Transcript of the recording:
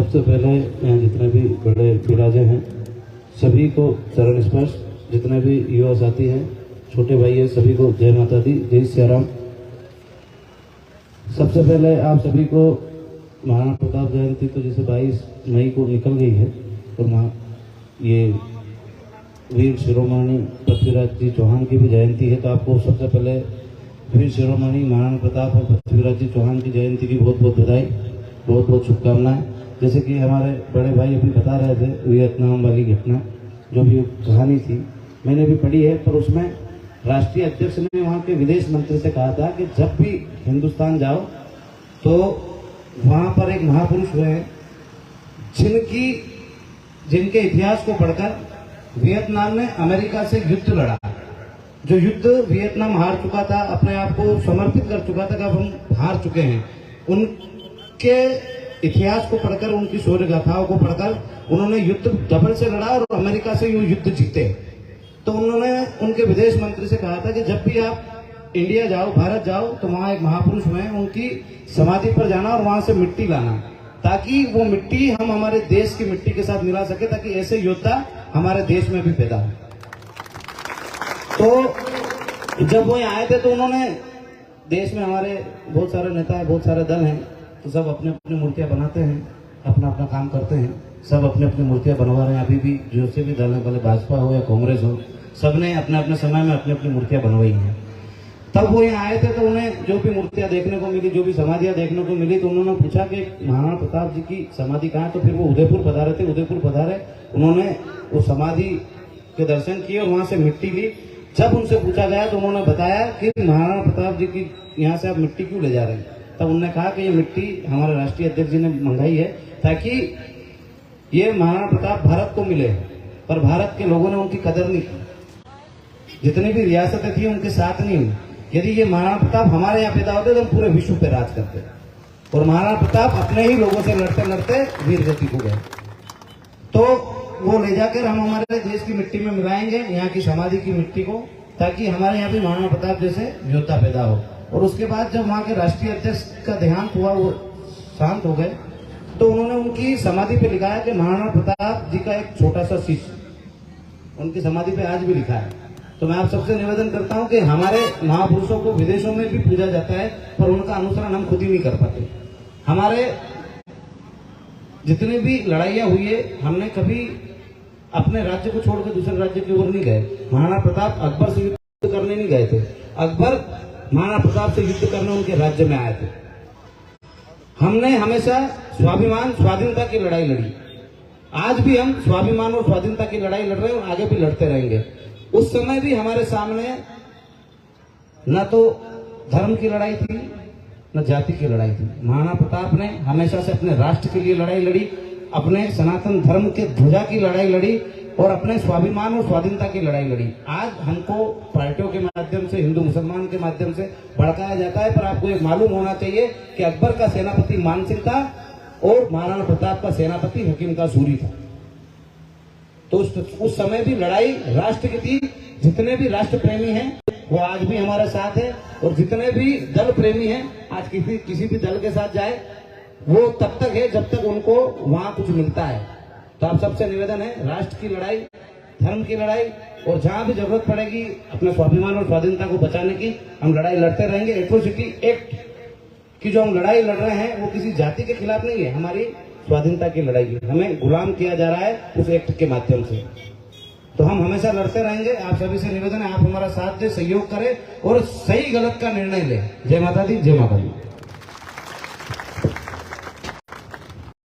सबसे पहले यहाँ जितने भी बड़े विराजे हैं सभी को चरण स्पर्श, जितने भी युवा साथी हैं, छोटे भाई हैं, सभी को जय माता दी, जय सिया राम। सबसे पहले आप सभी को महाराणा प्रताप जयंती तो जैसे 22 मई को निकल गई है और ये वीर शिरोमणि पृथ्वीराज जी चौहान की भी जयंती है, तो आपको सबसे पहले वीर शिरोमणि महाराणा प्रताप और पृथ्वीराज जी चौहान की जयंती की बहुत बहुत बधाई, बहुत बहुत शुभकामनाएं। जैसे कि हमारे बड़े भाई अभी बता रहे थे वियतनाम वाली घटना, जो भी कहानी थी मैंने भी पढ़ी है, पर उसमें राष्ट्रीय अध्यक्ष ने वहाँ के विदेश मंत्री से कहा था कि जब भी हिंदुस्तान जाओ तो वहाँ पर एक महापुरुष हुए हैं जिनके इतिहास को पढ़कर वियतनाम ने अमेरिका से युद्ध लड़ा, जो युद्ध वियतनाम हार चुका था, अपने आप को समर्पित कर चुका था कि अब हम हार चुके हैं। उनके इतिहास को पढ़कर, उनकी शौर्य गाथाओं को पढ़कर उन्होंने युद्ध डबल से लड़ा और अमेरिका से ये युद्ध जीते। तो उन्होंने उनके विदेश मंत्री से कहा था कि जब भी आप इंडिया जाओ, भारत जाओ, तो वहां एक महापुरुष हुए, उनकी समाधि पर जाना और वहां से मिट्टी लाना, ताकि वो मिट्टी हम हमारे देश की मिट्टी के साथ मिला सके, ताकि ऐसे योद्धा हमारे देश में भी पैदा हो। तो जब वो आए थे तो उन्होंने, देश में हमारे बहुत सारे नेता हैं, बहुत सारे दल हैं, तो सब अपने अपनी मूर्तियां बनाते हैं, अपना अपना काम करते हैं, सब अपने अपनी मूर्तियां बनवा रहे हैं। अभी भी जो से भी दल है, भले भाजपा हो या कांग्रेस हो, सबने अपने अपने समय में अपनी अपनी मूर्तियां बनवाई हैं। तब वो यहाँ आए थे तो उन्हें जो भी मूर्तियां देखने को मिली, जो भी समाधियां देखने को मिली, तो उन्होंने पूछा कि महाराणा प्रताप जी की समाधि कहाँ है। तो फिर वो उदयपुर पधारे थे, उदयपुर पधारे, उन्होंने वो समाधि के दर्शन किए और वहां से मिट्टी ली। जब उनसे पूछा गया तो उन्होंने बताया कि महाराणा प्रताप जी की यहाँ से आप मिट्टी क्यों ले जा रहे हैं। तब उन्होंने कहा कि ये मिट्टी हमारे राष्ट्रीय अध्यक्ष जी ने मंगाई है, ताकि ये महाराणा प्रताप भारत को मिले, पर भारत के लोगों ने उनकी कदर नहीं की, जितनी भी रियासतें थी उनके साथ नहीं हुई। यदि ये महाराणा प्रताप हमारे यहाँ पैदा होते तो हम पूरे विश्व पे राज करते, और महाराणा प्रताप अपने ही लोगों से लड़ते लड़ते वीर गति को गए। तो वो ले जाकर हम हमारे देश की मिट्टी में मिलाएंगे, यहाँ की समाधि की मिट्टी को, ताकि हमारे यहाँ भी महाराणा प्रताप जैसे योद्धा पैदा हो। और उसके बाद जब वहाँ के राष्ट्रीय अध्यक्ष का देहांत हुआ, वो शांत हो गए, तो उन्होंने उनकी समाधि पे लिखा है कि महाराणा प्रताप जी का एक छोटा सा शिष्य, उनकी समाधि पे आज भी लिखा है। तो मैं आप सबसे निवेदन करता हूं कि हमारे महापुरुषों को विदेशों में भी पूजा जाता है, पर उनका अनुसरण हम खुद ही नहीं कर पाते। हमारे जितनी भी लड़ाइयां हुई है, हमने कभी अपने राज्य को छोड़कर दूसरे राज्य की ओर नहीं गए। महाराणा प्रताप अकबर से युद्ध करने नहीं गए थे, अकबर महाराणा प्रताप से युद्ध करने उनके राज्य में आए थे। हमने हमेशा स्वाभिमान, स्वाधीनता की लड़ाई लड़ी। आज भी हम स्वाभिमान और स्वाधीनता की लड़ाई लड़ रहे हैं और आगे भी लड़ते रहेंगे। उस समय भी हमारे सामने न तो धर्म की लड़ाई थी, न जाति की लड़ाई थी। महाराणा प्रताप ने हमेशा से अपने राष्ट्र के लिए लड़ाई लड़ी, अपने सनातन धर्म के ध्वजा की लड़ाई लड़ी और अपने स्वाभिमान और स्वाधीनता की लड़ाई लड़ी। आज हमको पार्टियों के माध्यम से, हिंदू मुसलमान के माध्यम से भड़काया जाता है, पर आपको ये मालूम होना चाहिए कि अकबर का सेनापति मान सिंह था और महाराणा प्रताप का सेनापति हकीम का सूरी था। तो उस समय भी लड़ाई राष्ट्र की थी। जितने भी राष्ट्र प्रेमी हैं वो आज भी हमारे साथ है, और जितने भी दल प्रेमी हैं आज किसी भी दल के साथ जाए वो तब तक है जब तक उनको वहां कुछ मिलता है। तो आप सबसे निवेदन है, राष्ट्र की लड़ाई, धर्म की लड़ाई, और जहां भी जरूरत पड़ेगी अपने स्वाभिमान और स्वाधीनता को बचाने की हम लड़ाई लड़ते रहेंगे। एट्रोसिटी एक्ट की जो हम लड़ाई लड़ रहे हैं वो किसी जाति के खिलाफ नहीं है, हमारी स्वाधीनता की लड़ाई है। हमें गुलाम किया जा रहा है उस एक्ट के माध्यम से, तो हम हमेशा लड़ते रहेंगे। आप सभी से निवेदन है, आप हमारा साथ दें, सहयोग करें और सही गलत का निर्णय लें। जय माता दी, जय माता दी।